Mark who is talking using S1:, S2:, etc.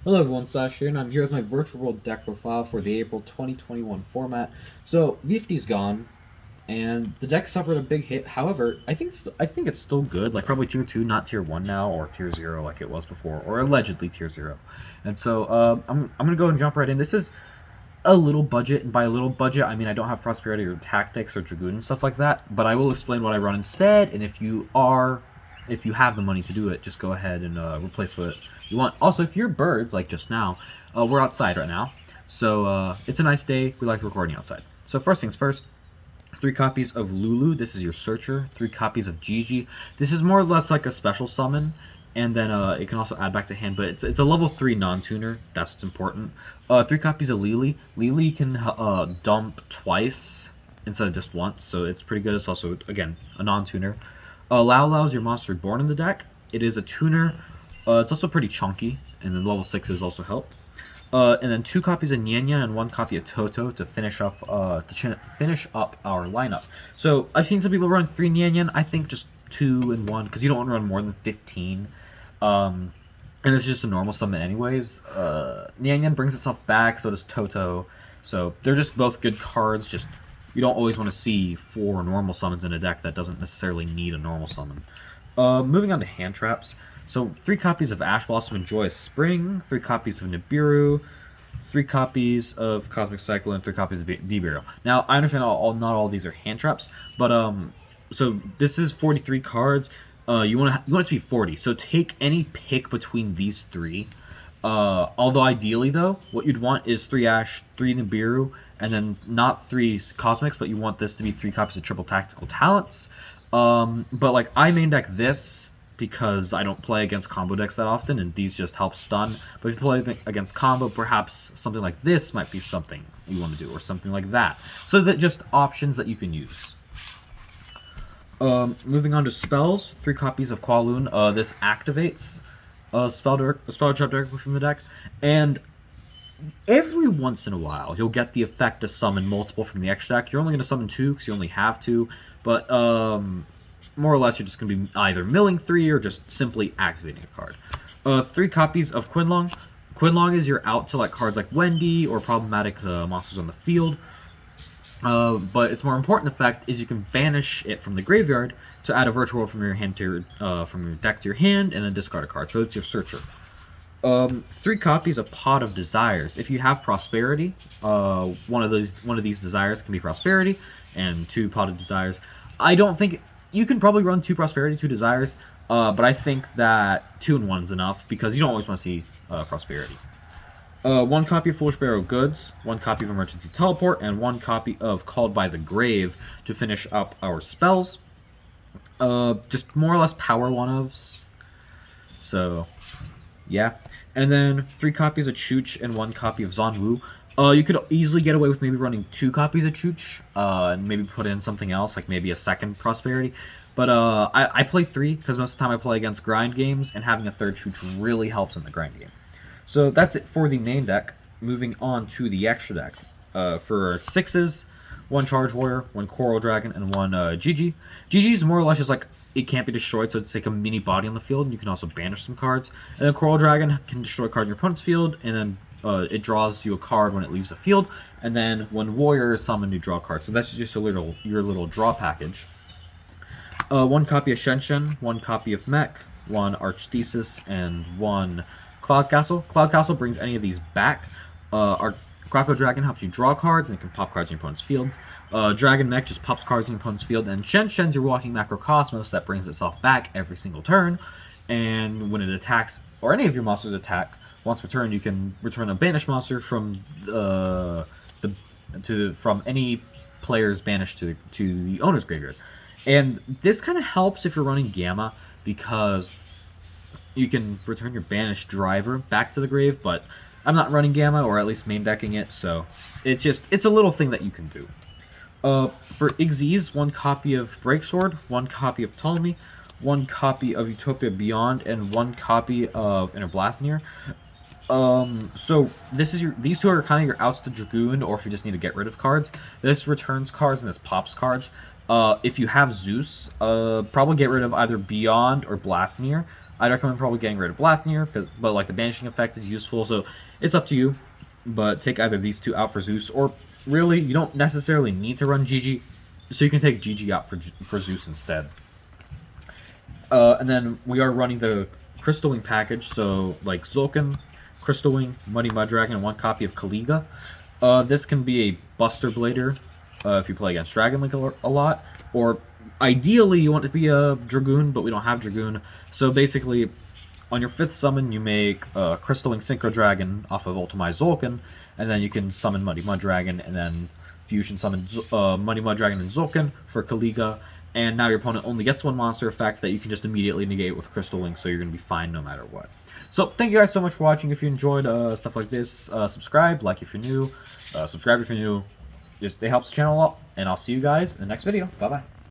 S1: Hello everyone, Sash here, and I'm here with my virtual world deck profile for the April 2021 format. So VFD's gone, and the deck suffered a big hit. However, I think it's still good, like probably tier two, not tier one now, or tier zero like it was before, or allegedly tier zero. And so I'm gonna go and jump right in. This is a little budget, and by a little budget, I mean I don't have prosperity or tactics or dragoon and stuff like that. But I will explain what I run instead, and if you have the money to do it, just go ahead and replace what you want. Also, if you're birds, like just now, we're outside right now, so it's a nice day. We like recording outside. So first things first, 3 copies of Lulu. This is your searcher. 3 copies of Gigi. This is more or less like a special summon, and then it can also add back to hand. But it's a level 3 non-tuner. That's what's important. 3 copies of Lily. Lily can dump twice instead of just once, so it's pretty good. It's also again a non-tuner. Lao Lao is your monster born in the deck. It is a tuner. It's also pretty chunky, and then level 6s also help. And then 2 copies of Nianya and 1 copy of Toto to finish up finish up our lineup. So I've seen some people run 3 Nianya. I think just 2 and 1 because you don't want to run more than 15. And it's just a normal summon anyways. Nianyan brings itself back, so does Toto. So they're just both good cards. Just you don't always want to see 4 normal summons in a deck that doesn't necessarily need a normal summon. Moving on to hand traps. So 3 copies of Ash Blossom and Joyous Spring, 3 copies of Nibiru, 3 copies of Cosmic Cycle, and 3 copies of D-Burial. Now I understand not all these are hand traps, but so this is 43 cards. You want it to be 40. So take any pick between these 3. Although ideally though, what you'd want is 3 Ash, 3 Nibiru, and then not 3 Cosmics, but you want this to be 3 copies of Triple Tactical Talents. But like I main deck this because I don't play against combo decks that often, and these just help stun. But if you play against combo, perhaps something like this might be something you want to do, or something like that. So that just options that you can use. Moving on to spells, 3 copies of Qualoon. This activates a spell trap directly from the deck, and every once in a while you'll get the effect to summon multiple from the extra deck. You're only going to summon 2 because you only have 2, but more or less you're just going to be either milling 3 or just simply activating a card. 3 copies of Quinlong. Quinlong is your out to like cards like Wendy or problematic monsters on the field. But its more important effect is you can banish it from the graveyard to add a virtual from your hand to from your deck to your hand, and then discard a card. So it's your searcher. 3 copies of Pot of Desires. If you have Prosperity, one of these desires can be Prosperity, and 2 Pot of Desires. I don't think you can probably run 2 Prosperity, 2 Desires, but I think that 2 and 1 is enough because you don't always want to see Prosperity. 1 copy of Foolish Barrow Goods, 1 copy of Emergency Teleport, and 1 copy of Called by the Grave to finish up our spells. Just more or less power one-ofs. So, yeah. And then 3 copies of Chooch and 1 copy of Zonwu. You could easily get away with maybe running 2 copies of Chooch, and maybe put in something else, like maybe a second Prosperity. But I play 3, because most of the time I play against grind games, and having a third Chooch really helps in the grind game. So that's it for the main deck. Moving on to the extra deck. For 6s, 1 Charge Warrior, 1 Coral Dragon, and 1 GG. GG is more or less just like it can't be destroyed, so it's like a mini body on the field, and you can also banish some cards. And then Coral Dragon can destroy a card in your opponent's field, and then it draws you a card when it leaves the field. And then when Warrior is summoned, you draw a card. So that's just your little draw package. 1 copy of Shen, 1 copy of Mech, 1 Archthesis, and 1 Cloud Castle. Cloud Castle brings any of these back. Our Quacko Dragon helps you draw cards, and it can pop cards in your opponent's field. Dragon Mech just pops cards in your opponent's field, and Shen's your walking Macrocosmos that brings itself back every single turn. And when it attacks, or any of your monsters attack, once per turn, you can return a banished monster from from any player's banished to the owner's graveyard. And this kind of helps if you're running Gamma, because you can return your banished driver back to the grave, but I'm not running Gamma, or at least main decking it, so it's a little thing that you can do. For Igzis, 1 copy of Breaksword, 1 copy of Ptolemy, 1 copy of Utopia Beyond, and 1 copy of Inner So these 2 are kind of your outs to Dragoon, or if you just need to get rid of cards. This returns cards and this pops cards. If you have Zeus, probably get rid of either Beyond or Blathnir. I'd recommend probably getting rid of Blathnir, but like the banishing effect is useful, so it's up to you. But take either of these two out for Zeus, or really, you don't necessarily need to run Gigi, so you can take Gigi out for Zeus instead. And then we are running the Crystal Wing package, so like Zulkin, Crystal Wing, Muddy Mudragon, and one copy of Kaliga. This can be a Buster Blader if you play against Dragon Link a lot, or ideally you want it to be a Dragoon, but we don't have Dragoon. So basically, on your 5th summon, you make Crystal Wing Synchro Dragon off of Ultimate Zulkin, and then you can summon Muddy Mudragon, and then fusion summon Muddy Mudragon and Zulkin for Kaliga, and now your opponent only gets one monster effect that you can just immediately negate with Crystal Wing, so you're going to be fine no matter what. So thank you guys so much for watching. If you enjoyed stuff like this, subscribe, like if you're new, subscribe if you're new. It helps the channel a lot, and I'll see you guys in the next video. Bye-bye.